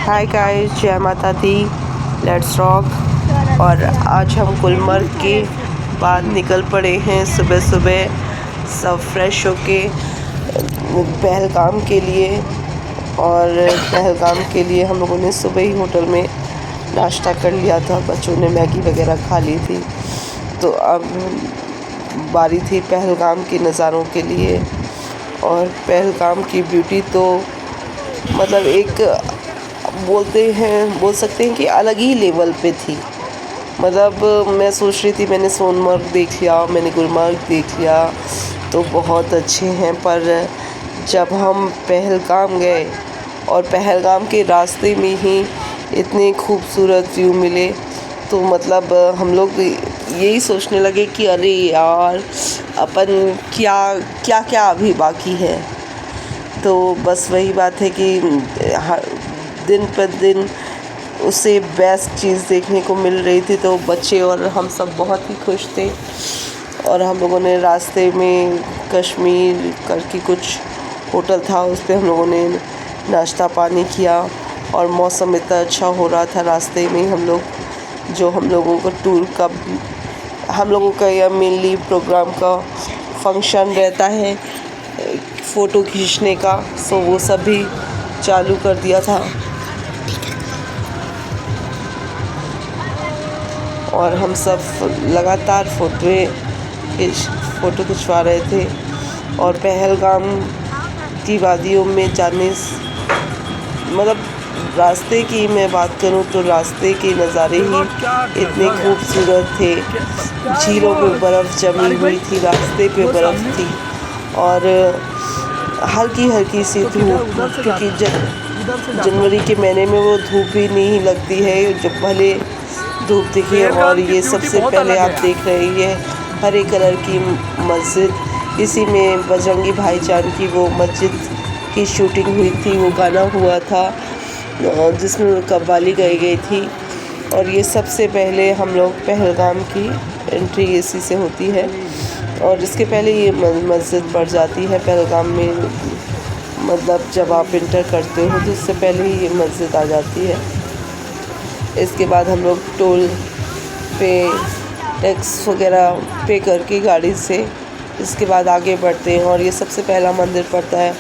Hi guys, जय माता दी, let's rock. और आज हम गुलमर्ग के बाद निकल पड़े हैं सुबह सुबह सब फ्रेश होके पहलगाम के लिए। और पहलगाम के लिए हम लोगों ने सुबह ही होटल में नाश्ता कर लिया था, बच्चों ने मैगी वगैरह खा ली थी। तो अब बारी थी पहलगाम के नज़ारों के लिए। और पहलगाम की ब्यूटी तो मतलब एक बोल सकते हैं कि अलग ही लेवल पे थी। मतलब मैं सोच रही थी, मैंने सोनमर्ग देख लिया, मैंने गुलमर्ग देख लिया, तो बहुत अच्छे हैं। पर जब हम पहलगाम गए और पहलगाम के रास्ते में ही इतने खूबसूरत व्यू मिले, तो मतलब हम लोग यही सोचने लगे कि अरे यार, अपन क्या अभी बाकी है। तो बस वही बात है कि दिन पर दिन उससे बेस्ट चीज़ देखने को मिल रही थी। तो बच्चे और हम सब बहुत ही खुश थे। और हम लोगों ने रास्ते में कश्मीर करके कुछ होटल था, उस पर हम लोगों ने नाश्ता पानी किया। और मौसम इतना अच्छा हो रहा था रास्ते में। हम लोगों का टूर का, हम लोगों का यह मेनली प्रोग्राम का फंक्शन रहता है फ़ोटो खींचने का, सो वो सब भी चालू कर दिया था। और हम सब लगातार फ़ोटो खिंचवा रहे थे। और पहलगाम की वादियों में जाने मतलब रास्ते की मैं बात करूं तो रास्ते के नज़ारे ही इतने खूबसूरत थे। झीलों पे बर्फ़ जमी हुई थी, रास्ते पे बर्फ़ थी। और हल्की सी धूप, क्योंकि जनवरी के महीने में वो धूप ही नहीं लगती है, जब भले धूप दिखे। और ये सबसे पहले आप देख रहे हैं हरे कलर की मस्जिद। इसी में बजरंगी भाईजान की वो मस्जिद की शूटिंग हुई थी, वो गाना हुआ था जिसमें कव्वाली गाई गई थी। और ये सबसे पहले हम लोग पहलगाम की एंट्री इसी से होती है। और इसके पहले ये मस्जिद पड़ जाती है पहलगाम में, मतलब जब आप इंटर करते हो तो उससे पहले ही ये मस्जिद आ जाती है। इसके बाद हम लोग टोल पे टैक्स वगैरह पे करके गाड़ी से इसके बाद आगे बढ़ते हैं। और ये सबसे पहला मंदिर पड़ता है,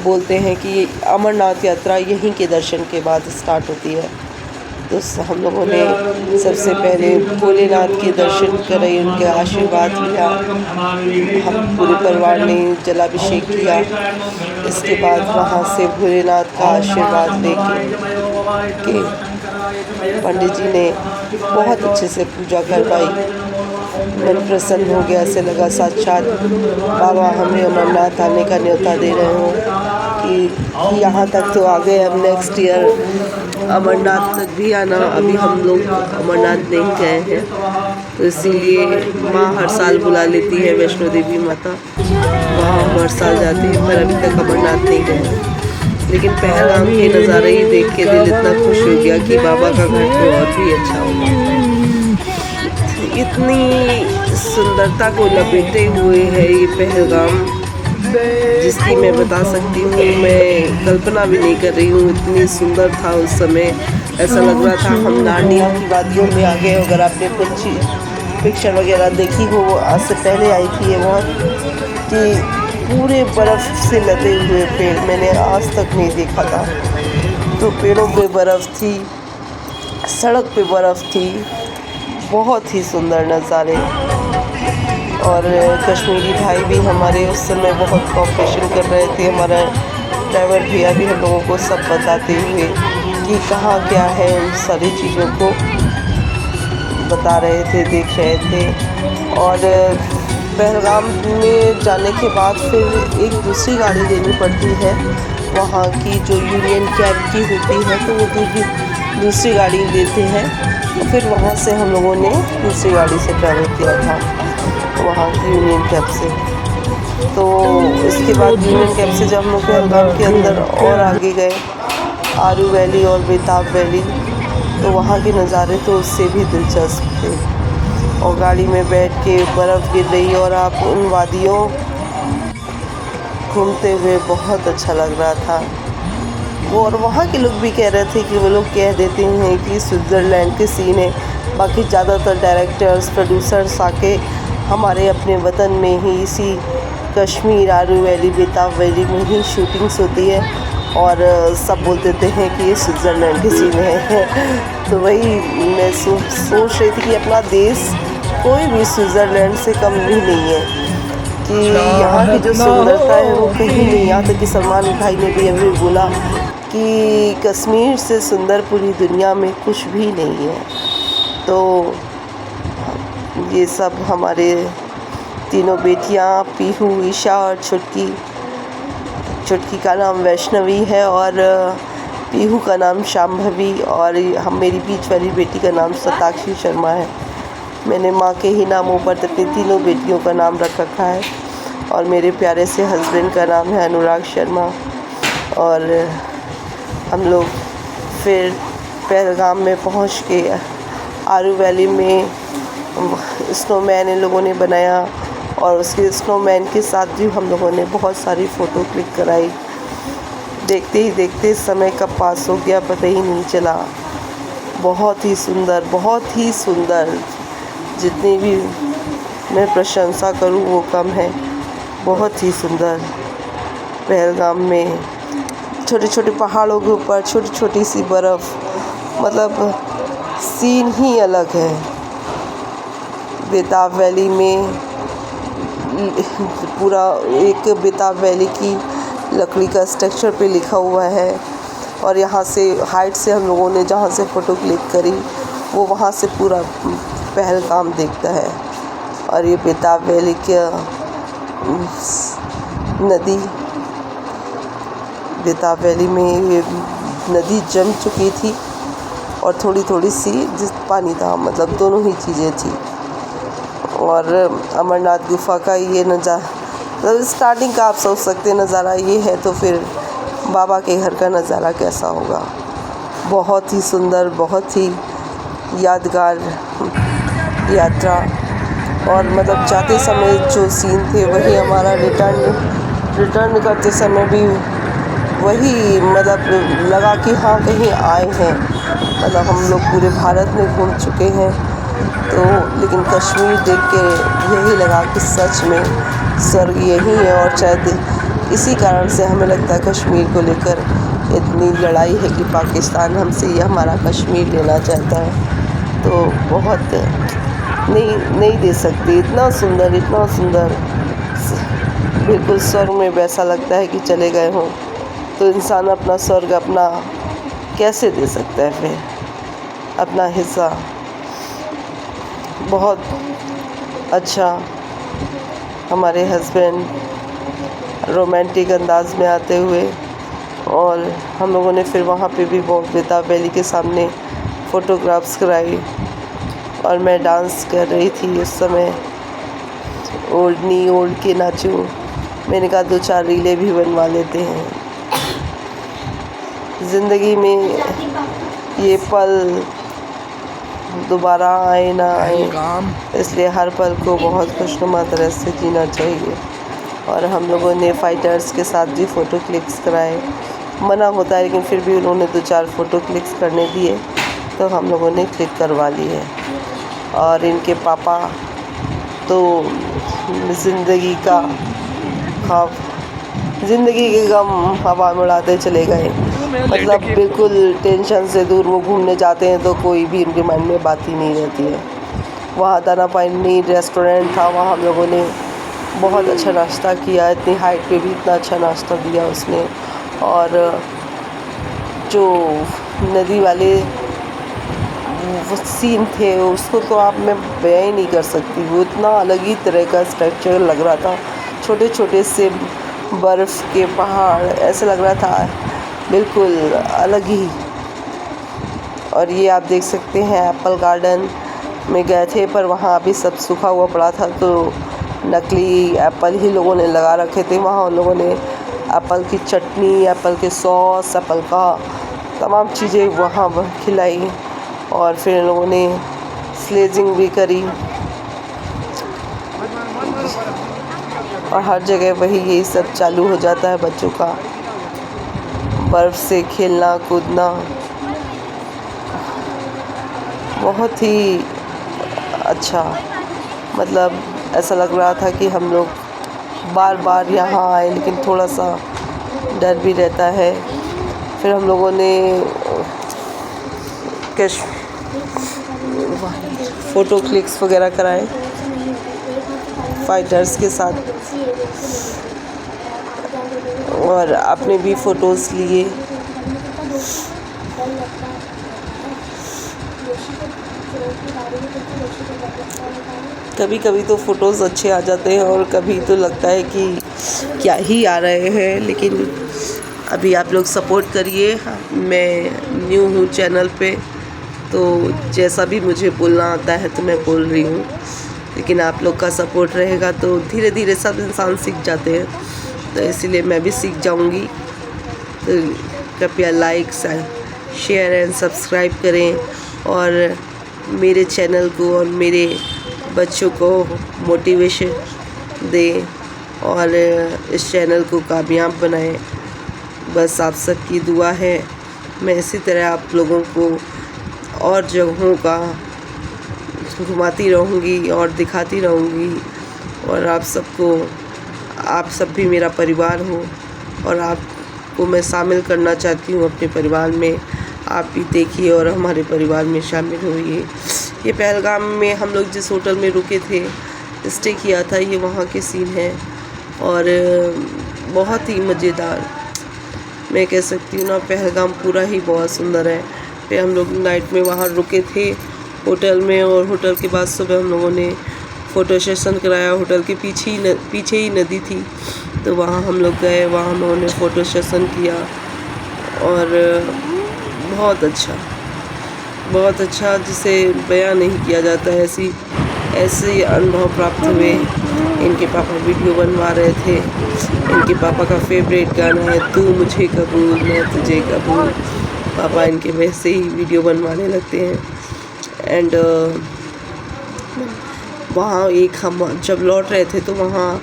बोलते हैं कि अमरनाथ यात्रा यहीं के दर्शन के बाद स्टार्ट होती है। तो हम लोगों ने सबसे पहले भोलेनाथ के दर्शन करे, उनके आशीर्वाद लिया। हम पूरे परिवार ने जलाभिषेक किया। इसके बाद वहाँ से भोलेनाथ का आशीर्वाद लेके पंडित जी ने बहुत अच्छे से पूजा करवाई। मन प्रसन्न हो गया, ऐसे लगा साक्षात बाबा हमें अमरनाथ आने का न्योता दे रहे हो कि यहाँ तक तो आ गए, अब नेक्स्ट ईयर अमरनाथ तक भी आना। अभी हम लोग अमरनाथ नहीं गए हैं, तो इसीलिए माँ हर साल बुला लेती है, वैष्णो देवी माता, वहाँ हम हर साल जाते हैं, पर अभी तक अमरनाथ नहीं गए। लेकिन पहलगाम के नज़ारे ही देख के दिल इतना खुश हो गया कि बाबा का घर तो और भी अच्छा होगा। इतनी सुंदरता को लपेटे हुए है ये पहलगाम, जिसकी मैं बता सकती हूँ, मैं कल्पना भी नहीं कर रही हूँ। इतनी सुंदर था उस समय, ऐसा लग रहा था हम नार्निया की वादियों में आ गए। अगर आपने कुछ पिक्चर वगैरह देखी हो, आज से पहले आई थी ये बहुत, कि पूरे बर्फ़ से लदे हुए पेड़ मैंने आज तक नहीं देखा था। तो पेड़ों पे बर्फ़ थी, सड़क पे बर्फ़ थी, बहुत ही सुंदर नज़ारे। और कश्मीरी भाई भी हमारे उस समय बहुत कोऑपरेशन कर रहे थे। हमारा ड्राइवर भैया भी हम लोगों को सब बताते हुए कि कहाँ क्या है, उन सारी चीज़ों को बता रहे थे, देख रहे थे। और पहलगाम में जाने के बाद फिर एक दूसरी गाड़ी लेनी पड़ती है, वहाँ की जो यूनियन कैब की होती है, तो वो दूसरी गाड़ी लेते हैं। तो फिर वहाँ से हम लोगों ने दूसरी गाड़ी से ट्रैवल किया था, वहाँ की यूनियन कैब से। तो इसके बाद यूनियन कैब से जब हम लोग पहलगाम के अंदर और आगे गए, आरू वैली और बेताब वैली, तो वहाँ के नज़ारे तो उससे भी दिलचस्प थे। और गाड़ी में बैठ के बर्फ़ गिर रही और आप उन वादियों घूमते हुए बहुत अच्छा लग रहा था। वो और वहाँ के लोग भी कह रहे थे कि वो लोग कह देते हैं कि स्विट्ज़रलैंड के सीन है, बाकी ज़्यादातर डायरेक्टर्स प्रोड्यूसर्स आके हमारे अपने वतन में ही इसी कश्मीर, आरू वैली, बेताब वैली में ही शूटिंग्स होती है और सब बोल देते हैं कि ये स्विट्ज़रलैंड के सीन है। तो वही मैं सोच रही थी कि अपना देश कोई भी स्विट्ज़रलैंड से कम भी नहीं है, कि यहाँ की जो सुंदरता है वो कहीं नहीं। यहाँ तक कि सलमान भाई ने भी अभी बोला कि कश्मीर से सुंदर पूरी दुनिया में कुछ भी नहीं है। तो ये सब हमारे तीनों बेटियाँ पीहू, ईशा और छुटकी का नाम वैष्णवी है और पीहू का नाम शाम्भवी और मेरी बीच वाली बेटी का नाम शताक्षी शर्मा है। मैंने माँ के ही नामों पर अपनी तीनों बेटियों का नाम रख रखा है और मेरे प्यारे से हस्बैंड का नाम है अनुराग शर्मा। और हम लोग फिर पहलगाम में पहुँच के आरू वैली में स्नोमैन इन लोगों ने बनाया और उसके स्नोमैन के साथ भी हम लोगों ने बहुत सारी फ़ोटो क्लिक कराई। देखते ही देखते समय कब पास हो गया पता ही नहीं चला। बहुत ही सुंदर, बहुत ही सुंदर, जितनी भी मैं प्रशंसा करूं वो कम है। बहुत ही सुंदर पहलगाम में छोटे छोटे पहाड़ों के ऊपर छोटी छोटी सी बर्फ़, मतलब सीन ही अलग है। बेताब वैली में पूरा एक बेताब वैली की लकड़ी का स्ट्रक्चर पे लिखा हुआ है और यहाँ से हाइट से हम लोगों ने जहाँ से फ़ोटो क्लिक करी वो वहाँ से पूरा पहलगाम दिखता है। और ये बेताब वैली की नदी, बेताब वैली में ये नदी जम चुकी थी और थोड़ी थोड़ी सी जिस पानी था, मतलब दोनों ही चीज़ें थी। और अमरनाथ गुफ़ा का ये नज़ारा, मतलब स्टार्टिंग का आप सोच सकते हैं नज़ारा ये है, तो फिर बाबा के घर का नज़ारा कैसा होगा। बहुत ही सुंदर, बहुत ही यादगार यात्रा। और मतलब जाते समय जो सीन थे वही हमारा रिटर्न करते समय भी वही, मतलब लगा कि हाँ कहीं आए हैं। मतलब हम लोग पूरे भारत में घूम चुके हैं तो, लेकिन कश्मीर देख के यही लगा कि सच में स्वर्ग यही है। और शायद इसी कारण से हमें लगता है कश्मीर को लेकर इतनी लड़ाई है कि पाकिस्तान हमसे ये हमारा कश्मीर लेना चाहता है। तो बहुत नहीं दे सकते। इतना सुंदर बिल्कुल स्वर्ग में वैसा लगता है कि चले गए हों। तो इंसान अपना स्वर्ग अपना कैसे दे सकता है फिर अपना हिस्सा। बहुत अच्छा, हमारे हस्बैंड रोमांटिक अंदाज में आते हुए, और हम लोगों ने फिर वहाँ पे भी बेताब वैली के सामने फ़ोटोग्राफ्स कराई। और मैं डांस कर रही थी उस समय, ओढ़नी ओढ़ के नाचूं। मैंने कहा 2-4 रीलें भी बनवा लेते हैं। ज़िंदगी में ये पल दोबारा आए ना आए, इसलिए हर पल को बहुत खुशनुमा तरह से जीना चाहिए। और हम लोगों ने फाइटर्स के साथ भी फ़ोटो क्लिक्स कराए। मना होता है लेकिन फिर भी उन्होंने 2-4 फ़ोटो क्लिक्स करने दिए तो हम लोगों ने क्लिक करवा लिए। और इनके पापा तो ज़िंदगी का ख्वाब, ज़िंदगी के गम हवा में उड़ाते चले गए। मतलब बिल्कुल टेंशन से दूर वो घूमने जाते हैं तो कोई भी उनके माइंड में बात ही नहीं रहती है। वहाँ दाना पानी रेस्टोरेंट था, वहाँ हम लोगों ने बहुत अच्छा नाश्ता किया। इतनी हाइट पे भी इतना अच्छा नाश्ता दिया उसने। और जो नदी वाले वो सीन थे उसको तो आप मैं बयां ही नहीं कर सकती। वो इतना अलग ही तरह का स्ट्रक्चर लग रहा था, छोटे छोटे से बर्फ़ के पहाड़, ऐसा लग रहा था बिल्कुल अलग ही। और ये आप देख सकते हैं एप्पल गार्डन में गए थे पर वहाँ अभी सब सूखा हुआ पड़ा था तो नकली एप्पल ही लोगों ने लगा रखे थे। वहाँ उन लोगों ने एप्पल की चटनी, एप्पल के सॉस, एप्पल का तमाम चीज़ें वहाँ खिलाई। और फिर इन लोगों ने स्लेजिंग भी करी और हर जगह वही यही सब चालू हो जाता है बच्चों का। बर्फ़ से खेलना कूदना बहुत ही अच्छा, मतलब ऐसा लग रहा था कि हम लोग बार बार यहाँ आए, लेकिन थोड़ा सा डर भी रहता है। फिर हम लोगों ने फ़ोटो क्लिक्स वगैरह कराए फाइटर्स के साथ और अपने भी फ़ोटोज़ लिए। कभी कभी तो फ़ोटोज़ अच्छे आ जाते हैं और कभी तो लगता है कि क्या ही आ रहे हैं, लेकिन अभी आप लोग सपोर्ट करिए। मैं न्यू हूँ चैनल पे, तो जैसा भी मुझे बोलना आता है तो मैं बोल रही हूँ, लेकिन आप लोग का सपोर्ट रहेगा तो धीरे धीरे सब इंसान सीख जाते हैं, तो इसीलिए मैं भी सीख जाऊँगी। तो कृपया लाइक शेयर एंड सब्सक्राइब करें और मेरे चैनल को और मेरे बच्चों को मोटिवेशन दें और इस चैनल को कामयाब बनाएं। बस आप सबकी दुआ है। मैं इसी तरह आप लोगों को और जगहों का घुमाती रहूँगी और दिखाती रहूँगी, और आप सब भी मेरा परिवार हो और आपको मैं शामिल करना चाहती हूँ अपने परिवार में। आप भी देखिए और हमारे परिवार में शामिल होइए। ये पहलगाम में हम लोग जिस होटल में रुके थे, स्टे किया था, ये वहाँ के सीन है और बहुत ही मज़ेदार, मैं कह सकती हूँ ना, पहलगाम पूरा ही बहुत सुंदर है। फिर हम लोग नाइट में वहाँ रुके थे होटल में, और होटल के बाद सुबह हम लोगों ने फ़ोटो सेशन कराया। होटल के पीछे ही नदी थी, तो वहाँ हम लोग गए, वहाँ हम लोगों ने फ़ोटो सेशन किया और बहुत अच्छा जिसे बयां नहीं किया जाता है, ऐसे अनुभव प्राप्त हुए। इनके पापा वीडियो बनवा रहे थे। इनके पापा का फेवरेट गाना है तू मुझे कबूल मैं तुझे कबूल। पापा इनके वैसे ही वीडियो बनवाने लगते हैं। एंड वहाँ हम जब लौट रहे थे तो वहाँ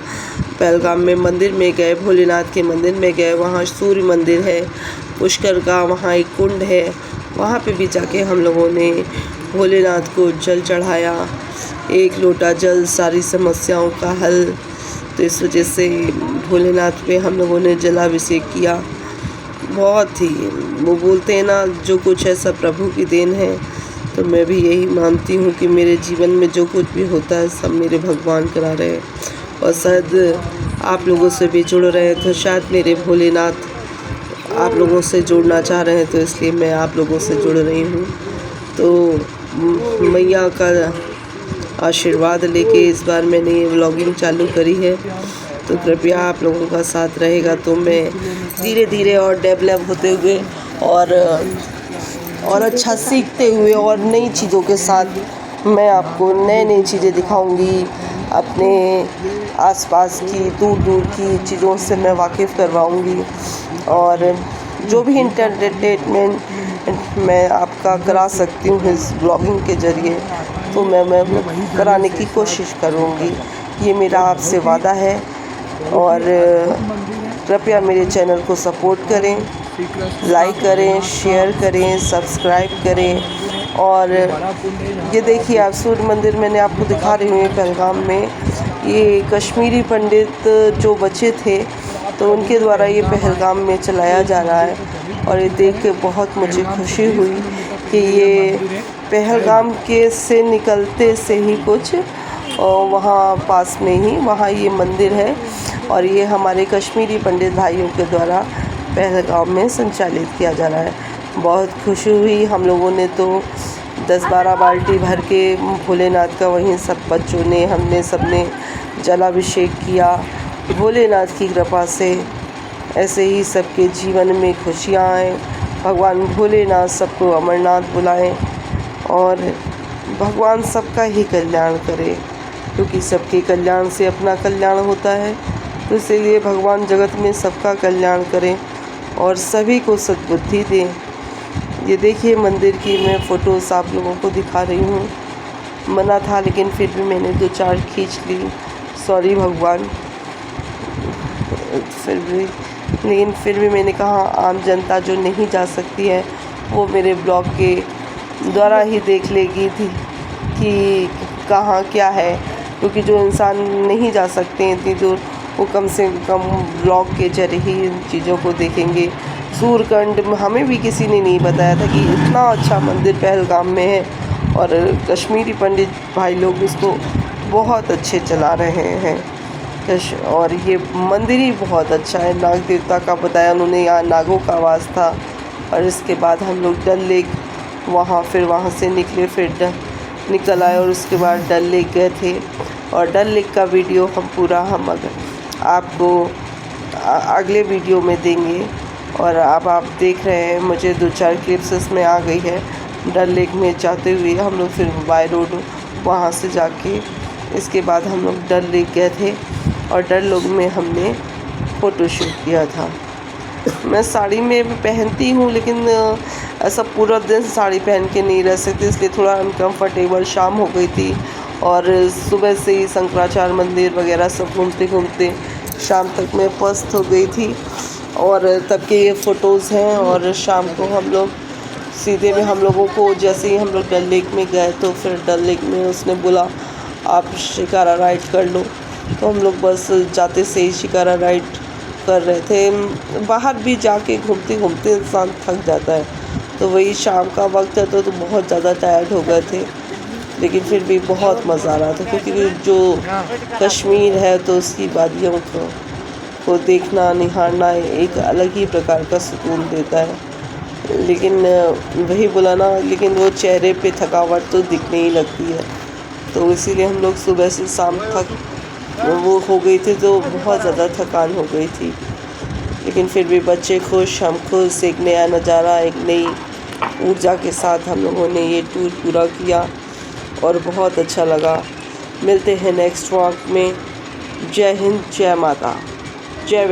पहलगाम में मंदिर में गए, भोलेनाथ के मंदिर में गए। वहाँ सूर्य मंदिर है पुष्कर का, वहाँ एक कुंड है, वहाँ पे भी जाके हम लोगों ने भोलेनाथ को जल चढ़ाया। 1 लोटा जल सारी समस्याओं का हल, तो इस वजह से भोलेनाथ पे हम लोगों ने जलाभिषेक किया। बहुत ही, वो बोलते हैं ना, जो कुछ है सब प्रभु की देन है, तो मैं भी यही मानती हूँ कि मेरे जीवन में जो कुछ भी होता है सब मेरे भगवान करा रहे हैं। और शायद आप लोगों से भी जुड़ रहे हैं, तो शायद मेरे भोलेनाथ आप लोगों से जुड़ना चाह रहे हैं, तो इसलिए मैं आप लोगों से जुड़ रही हूँ। तो मैया का आशीर्वाद लेके इस बार मैंने ये व्लॉगिंग चालू करी है, तो कृपया आप लोगों का साथ रहेगा तो मैं धीरे धीरे और डेवलप होते हुए और अच्छा सीखते हुए और नई चीज़ों के साथ मैं आपको नई चीज़ें दिखाऊंगी। अपने आसपास की दूर दूर की चीज़ों से मैं वाकिफ़ करवाऊंगी, और जो भी इंटरटेनमेंट मैं आपका करा सकती हूँ इस ब्लॉगिंग के ज़रिए, तो मैं कराने की कोशिश करूँगी। ये मेरा आपसे वादा है। और कृपया मेरे चैनल को सपोर्ट करें, लाइक करें, शेयर करें, सब्सक्राइब करें। और ये देखिए, आप सूर्य मंदिर मैंने आपको दिखा रही हूँ पहलगाम में। ये कश्मीरी पंडित जो बचे थे, तो उनके द्वारा ये पहलगाम में चलाया जा रहा है, और ये देख के बहुत मुझे खुशी हुई कि ये पहलगाम के से निकलते से ही कुछ वहाँ पास में ही वहाँ ये मंदिर है, और ये हमारे कश्मीरी पंडित भाइयों के द्वारा पहलगाम में संचालित किया जा रहा है। बहुत खुशी हुई। हम लोगों ने तो 10-12 बाल्टी भर के भोलेनाथ का वहीं सब बच्चों ने, हमने सबने जलाभिषेक किया। भोलेनाथ की कृपा से ऐसे ही सबके जीवन में खुशियाँ आएँ। भगवान भोलेनाथ सबको अमरनाथ बुलाएं और भगवान सबका ही कल्याण करे, क्योंकि सबके कल्याण से अपना कल्याण होता है। तो इसीलिए भगवान जगत में सबका कल्याण करें और सभी को सद्बुद्धि दें। ये देखिए, मंदिर की मैं फ़ोटोज़ आप लोगों को दिखा रही हूँ। मना था लेकिन फिर भी मैंने 2-4 खींच ली। सॉरी भगवान, फिर भी लेकिन फिर भी मैंने कहा आम जनता जो नहीं जा सकती है वो मेरे ब्लॉग के द्वारा ही देख लेगी थी कि कहाँ क्या है, क्योंकि जो इंसान नहीं जा सकते हैं इतनी दूर वो कम से कम ब्लॉग के जरिए ही इन चीज़ों को देखेंगे। सूरकंड हमें भी किसी ने नहीं बताया था कि इतना अच्छा मंदिर पहलगाम में है, और कश्मीरी पंडित भाई लोग इसको बहुत अच्छे चला रहे हैं। और ये मंदिर ही बहुत अच्छा है। नाग देवता का बताया उन्होंने, यहाँ नागों का वास था। और इसके बाद हम लोग डल लेक वहाँ से निकले, फिर निकल आए और उसके बाद डल लेक गए थे। और डल लेक का वीडियो हम आपको अगले वीडियो में देंगे। और अब आप देख रहे हैं मुझे 2-4 क्लिप्स इसमें आ गई है डल लेक में जाते हुए। हम लोग फिर बाय रोड वहाँ से जाके इसके बाद हम लोग डल लेक गए थे और डल लेक में हमने फ़ोटो शूट किया था। मैं साड़ी में भी पहनती हूँ, लेकिन ऐसा पूरा दिन साड़ी पहन के नहीं रह सकती, इसलिए थोड़ा अनकम्फर्टेबल शाम हो गई थी। और सुबह से ही शंकराचार्य मंदिर वगैरह सब घूमते घूमते शाम तक मैं पस्त हो गई थी। और तब के ये फ़ोटोज़ हैं। और शाम को हम लोग सीधे में, हम लोगों को जैसे ही हम लोग डल लेक में गए तो फिर डल लेक में उसने बोला आप शिकारा राइड कर लो, तो हम लोग बस जाते से ही शिकारा राइड कर रहे थे। बाहर भी जाके घूमते घूमते इंसान थक जाता है, तो वही शाम का वक्त है तो बहुत ज़्यादा टायर्ड हो गए थे, लेकिन फिर भी बहुत मज़ा आ रहा था, क्योंकि जो कश्मीर है तो उसकी वादियों को देखना निहारना एक अलग ही प्रकार का सुकून देता है। लेकिन वही बोला ना, लेकिन वो चेहरे पे थकावट तो दिखने ही लगती है, तो इसीलिए हम लोग सुबह से शाम तक वो हो गई थी, तो बहुत ज़्यादा थकान हो गई थी। लेकिन फिर भी बच्चे खुश, हम खुश, एक नया नज़ारा, एक नई ऊर्जा के साथ हम लोगों ने ये टूर पूरा किया और बहुत अच्छा लगा। मिलते हैं नेक्स्ट व्लॉग में। जय हिंद, जय माता, जय